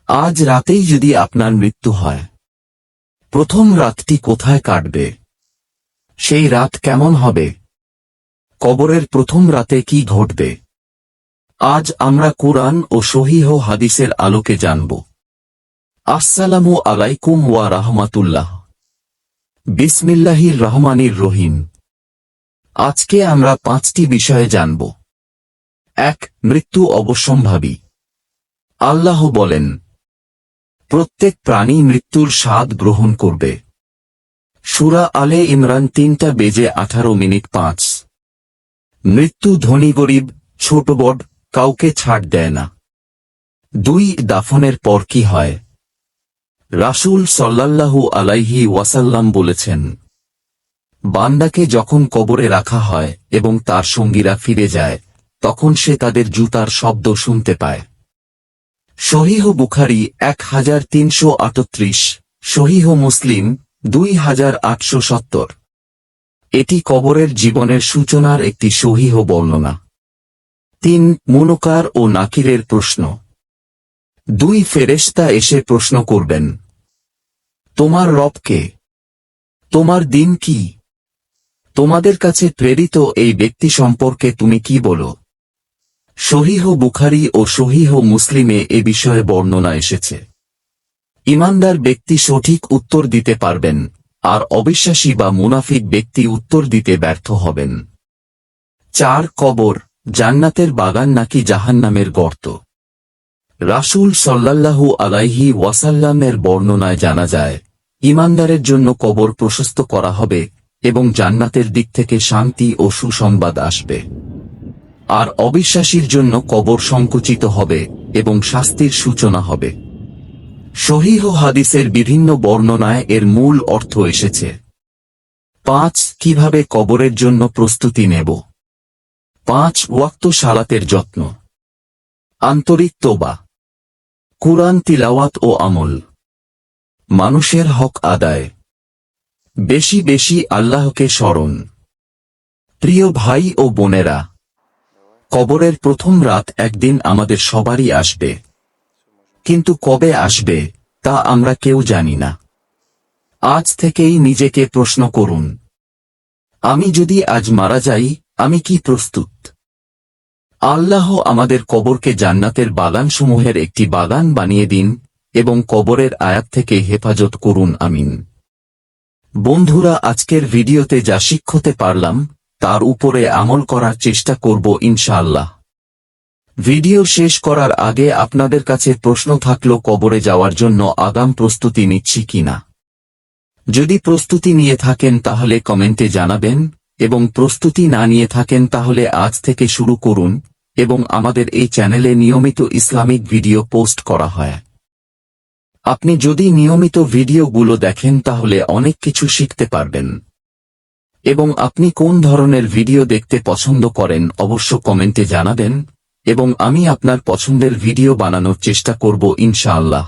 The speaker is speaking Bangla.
আজ রাতেই যদি আপনার মৃত্যু হয়, প্রথম রাতটি কোথায় কাটবে? সেই রাত কেমন হবে? কবরের প্রথম রাতে কি ঘটবে? আজ আমরা কুরআন ও সহিহ হাদিসের আলোকে জানব। আসসালামু আলাইকুম ওয়া রাহমাতুল্লাহ। বিসমিল্লাহির রহমানির রহিম। আজকে আমরা 5টি বিষয়ে জানব। 1. মৃত্যু অবশ্যম্ভাবী। আল্লাহ বলেন, প্রত্যেক প্রাণী মৃত্যুর স্বাদ গ্রহণ করবে। সূরা আলে ইমরান 3:18 মৃত্যু ধনী গরিব, ছোট বড় কাউকে ছাড় দেয় না। 2. দাফনের পর কি হয়? রাসূল সাল্লাল্লাহু আলাইহি ওয়াসাল্লাম বলেছেন, বান্দাকে যখন কবরে রাখা হয় এবং তার সঙ্গীরা ফিরে যায়, তখন সে তাদের জুতার শব্দ শুনতে পায়। সহিহ বুখারী 1338, সহিহ মুসলিম 2870। এটি কবরের জীবনের সূচনার একটি সহিহ বর্ণনা। 3. মুনকার ও নাকিরের প্রশ্ন। 2 ফেরেশতা এসে প্রশ্ন করবেন, তোমার রব কে? তোমার দিন কি? তোমাদের কাছে প্রেরিত এই ব্যক্তি সম্পর্কে তুমি কি বলো? সহিহ বুখারী ও সহিহ মুসলিমে এ বিষয়ে বর্ণনা এসেছে। ঈমানদার ব্যক্তি সঠিক উত্তর দিতে পারবেন, আর অবিশ্বাসী বা মুনাফিক ব্যক্তি উত্তর দিতে ব্যর্থ হবেন। 4. কবর জান্নাতের বাগান নাকি জাহান্নামের গর্ত? রাসূল সাল্লাল্লাহু আলাইহি ওয়াসাল্লামের বর্ণনায় জানা যায়, ঈমানদারের জন্য কবর প্রশস্ত করা হবে এবং জান্নাতের দিক থেকে শান্তি ও সুসংবাদ আসবে, আর অবিশ্বাসীর জন্য কবর সংকুচিত হবে এবং শাস্তির সূচনা হবে। সহিহ হাদিসের বিভিন্ন বর্ণনায় এর মূল অর্থ এসেছে। 5. কিভাবে কবরের জন্য প্রস্তুতি নেব? 5 ওয়াক্ত সালাতের যত্ন, আন্তরিক তোবা, কুরআন তিলাওয়াত ও আমল, মানুষের হক আদায়, বেশি বেশি আল্লাহকে স্মরণ। প্রিয় ভাই ও বোনেরা, কবরের প্রথম রাত একদিন আমাদের সবারই আসবে, কিন্তু কবে আসবে তা আমরা কেউ জানি না। আজ থেকেই নিজেকে প্রশ্ন করুন, আমি যদি আজ মারা যাই, আমি কি প্রস্তুত? আল্লাহ আমাদের কবরকে জান্নাতের বাগানসমূহের একটি বাগান বানিয়ে দিন এবং কবরের আয়াত থেকে হেফাজত করুন, আমিন। বন্ধুরা, আজকের ভিডিওতে যা শিখতে পারলাম তার উপরে আমল করার চেষ্টা করব ইনশাআল্লাহ। ভিডিও শেষ করার আগে আপনাদের কাছে প্রশ্ন থাকলো, কবরে যাওয়ার জন্য আগাম প্রস্তুতি নিচ্ছি কিনা? যদি প্রস্তুতি নিয়ে থাকেন তাহলে কমেন্টে জানাবেন, এবং প্রস্তুতি না নিয়ে থাকেন তাহলে আজ থেকে শুরু করুন। এবং আমাদের এই চ্যানেলে নিয়মিত ইসলামিক ভিডিও পোস্ট করা হয়। আপনি যদি নিয়মিত ভিডিওগুলো দেখেন তাহলে অনেক কিছু শিখতে পারবেন। এবং আপনি কোন ধরনের ভিডিও দেখতে পছন্দ করেন অবশ্য কমেন্টে জানাবেন, এবং আমি আপনার পছন্দের ভিডিও বানানোর চেষ্টা করব ইনশাআল্লাহ।